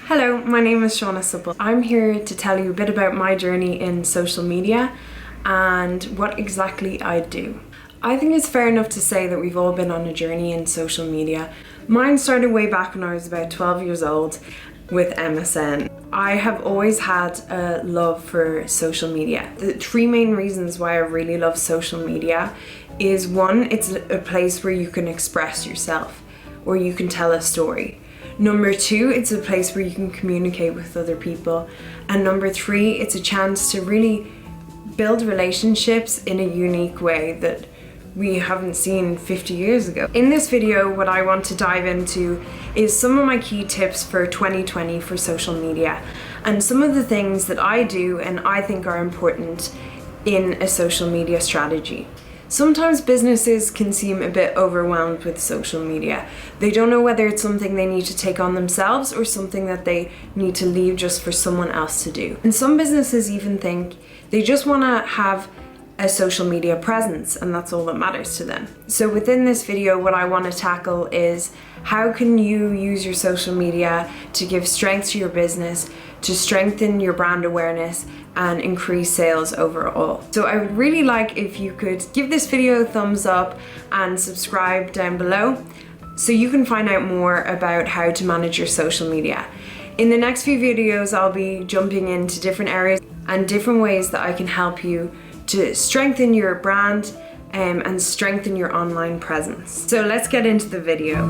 Hello, my name is Shauna Supple. I'm here to tell you a bit about my journey in social media and what exactly I do. I think it's fair enough to say that we've all been on a journey in social media. Mine started way back when I was about 12 years old with MSN. I have always had a love for social media. The three main reasons why I really love social media is one, it's a place where you can express yourself, or you can tell a story. Number two, it's a place where you can communicate with other people. And number three, it's a chance to really build relationships in a unique way that we haven't seen 50 years ago. In this video, what I want to dive into is some of my key tips for 2020 for social media and some of the things that I do and I think are important in a social media strategy. Sometimes businesses can seem a bit overwhelmed with social media. They don't know whether it's something they need to take on themselves or something that they need to leave just for someone else to do. And some businesses even think they just want to have a social media presence and that's all that matters to them. So within this video, what I want to tackle is how can you use your social media to give strength to your business, to strengthen your brand awareness and increase sales overall. So I would really like if you could give this video a thumbs up and subscribe down below so you can find out more about how to manage your social media. In the next few videos, I'll be jumping into different areas and different ways that I can help you to strengthen your brand and strengthen your online presence. So let's get into the video.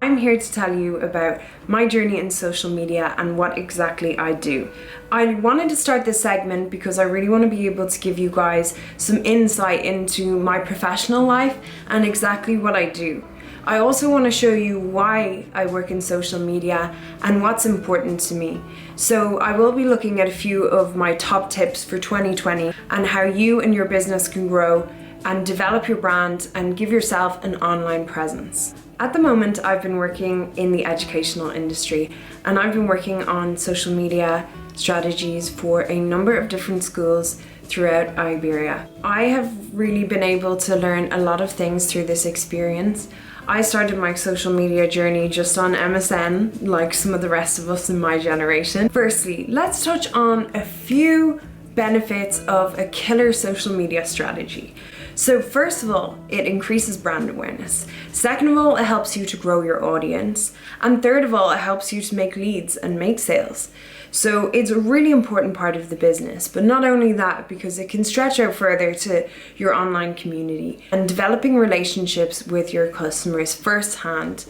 I'm here to tell you about my journey in social media and what exactly I do. I wanted to start this segment because I really want to be able to give you guys some insight into my professional life and exactly what I do. I also want to show you why I work in social media and what's important to me. So I will be looking at a few of my top tips for 2020 and how you and your business can grow and develop your brand and give yourself an online presence. At the moment, I've been working in the educational industry and I've been working on social media strategies for a number of different schools throughout Iberia. I have really been able to learn a lot of things through this experience. I started my social media journey just on MSN, like some of the rest of us in my generation. Firstly, let's touch on a few benefits of a killer social media strategy. So first of all, it increases brand awareness. Second of all, it helps you to grow your audience. And third of all, it helps you to make leads and make sales. So it's a really important part of the business, but not only that, because it can stretch out further to your online community and developing relationships with your customers firsthand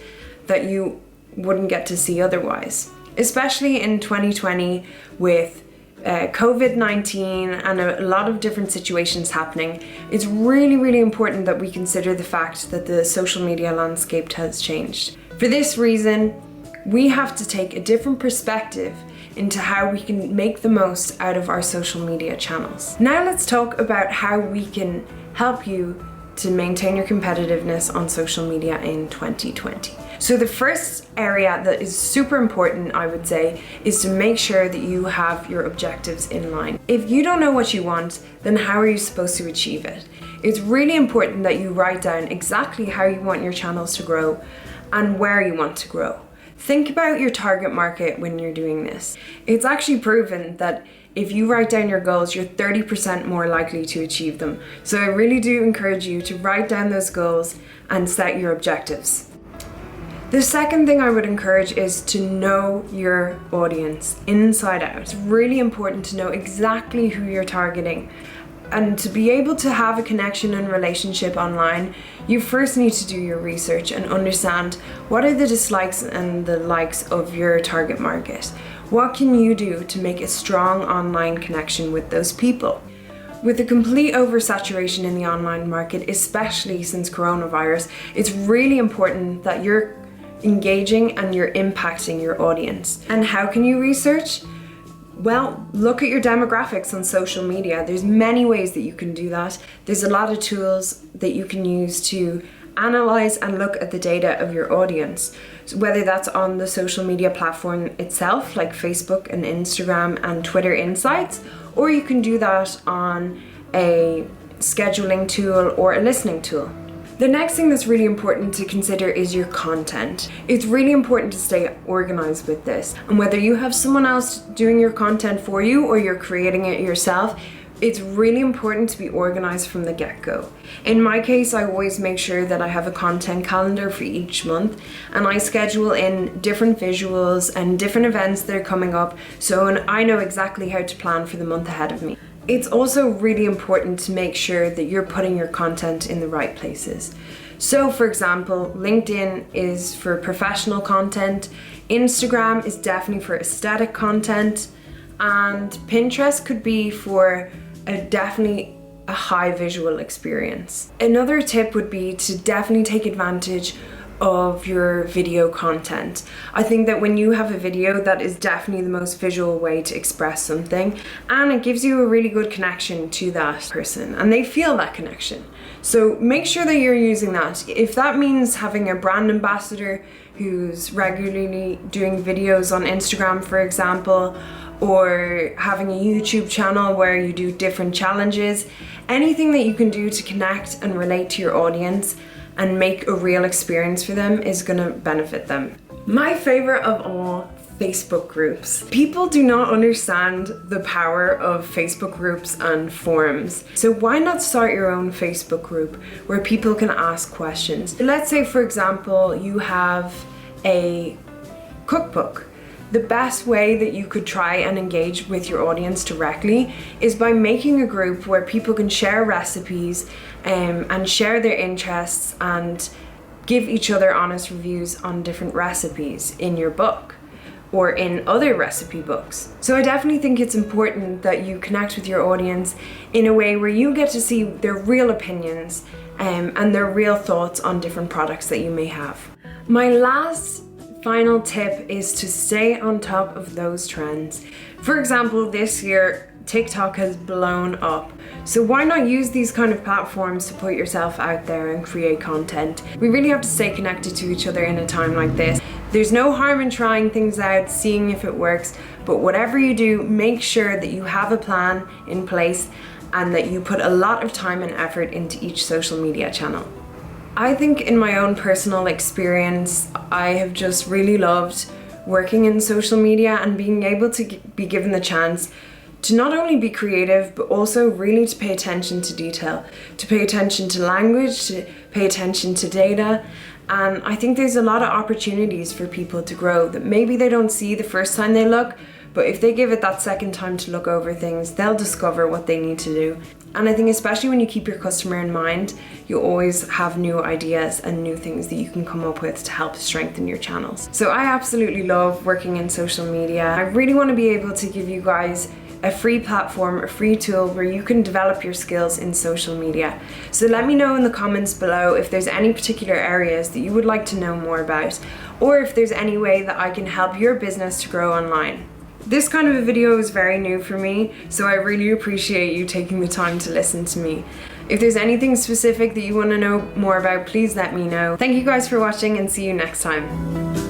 that you wouldn't get to see otherwise. Especially in 2020 with COVID-19 and a lot of different situations happening, it's really important that we consider the fact that the social media landscape has changed. For this reason, we have to take a different perspective into how we can make the most out of our social media channels. Now let's talk about how we can help you to maintain your competitiveness on social media in 2020. So the first area that is super important, I would say, is to make sure that you have your objectives in line. If you don't know what you want, then how are you supposed to achieve it? It's really important that you write down exactly how you want your channels to grow and where you want to grow. Think about your target market when you're doing this. It's actually proven that if you write down your goals, you're 30% more likely to achieve them. So I really do encourage you to write down those goals and set your objectives. The second thing I would encourage is to know your audience inside out. It's really important to know exactly who you're targeting. And to be able to have a connection and relationship online, you first need to do your research and understand what are the dislikes and the likes of your target market. What can you do to make a strong online connection with those people? With the complete oversaturation in the online market, especially since coronavirus, it's really important that you're engaging and you're impacting your audience. And how can you research? Well, look at your demographics on social media. There's many ways that you can do that. There's a lot of tools that you can use to analyze and look at the data of your audience. So whether that's on the social media platform itself, like Facebook and Instagram and Twitter Insights, or you can do that on a scheduling tool or a listening tool. The next thing that's really important to consider is your content. It's really important to stay organized with this. And whether you have someone else doing your content for you or you're creating it yourself, it's really important to be organized from the get-go. In my case, I always make sure that I have a content calendar for each month, and I schedule in different visuals and different events that are coming up, so I know exactly how to plan for the month ahead of me. It's also really important to make sure that you're putting your content in the right places. So for example, LinkedIn is for professional content, Instagram is definitely for aesthetic content, and Pinterest could be for definitely a high visual experience. Another tip would be to definitely take advantage of your video content. I think that when you have a video, that is definitely the most visual way to express something, and it gives you a really good connection to that person and they feel that connection. So make sure that you're using that. If that means having a brand ambassador who's regularly doing videos on Instagram, for example, or having a YouTube channel where you do different challenges, anything that you can do to connect and relate to your audience and make a real experience for them is gonna benefit them. My favorite of all, Facebook groups. People do not understand the power of Facebook groups and forums. So why not start your own Facebook group where people can ask questions? Let's say, for example, you have a cookbook. The best way that you could try and engage with your audience directly is by making a group where people can share recipes and share their interests and give each other honest reviews on different recipes in your book or in other recipe books. So I definitely think it's important that you connect with your audience in a way where you get to see their real opinions and their real thoughts on different products that you may have. My last final tip is to stay on top of those trends. For example, this year, TikTok has blown up. So why not use these kind of platforms to put yourself out there and create content? We really have to stay connected to each other in a time like this. There's no harm in trying things out, seeing if it works, but whatever you do, make sure that you have a plan in place and that you put a lot of time and effort into each social media channel. I think in my own personal experience, I have just really loved working in social media and being able to be given the chance to not only be creative, but also really to pay attention to detail, to pay attention to language, to pay attention to data. And I think there's a lot of opportunities for people to grow that maybe they don't see the first time they look, but if they give it that second time to look over things, they'll discover what they need to do. And I think especially when you keep your customer in mind, you always have new ideas and new things that you can come up with to help strengthen your channels. So I absolutely love working in social media. I really want to be able to give you guys a free platform, a free tool where you can develop your skills in social media. So let me know in the comments below if there's any particular areas that you would like to know more about, or if there's any way that I can help your business to grow online. This kind of a video is very new for me, so I really appreciate you taking the time to listen to me. If there's anything specific that you want to know more about, please let me know. Thank you guys for watching and see you next time.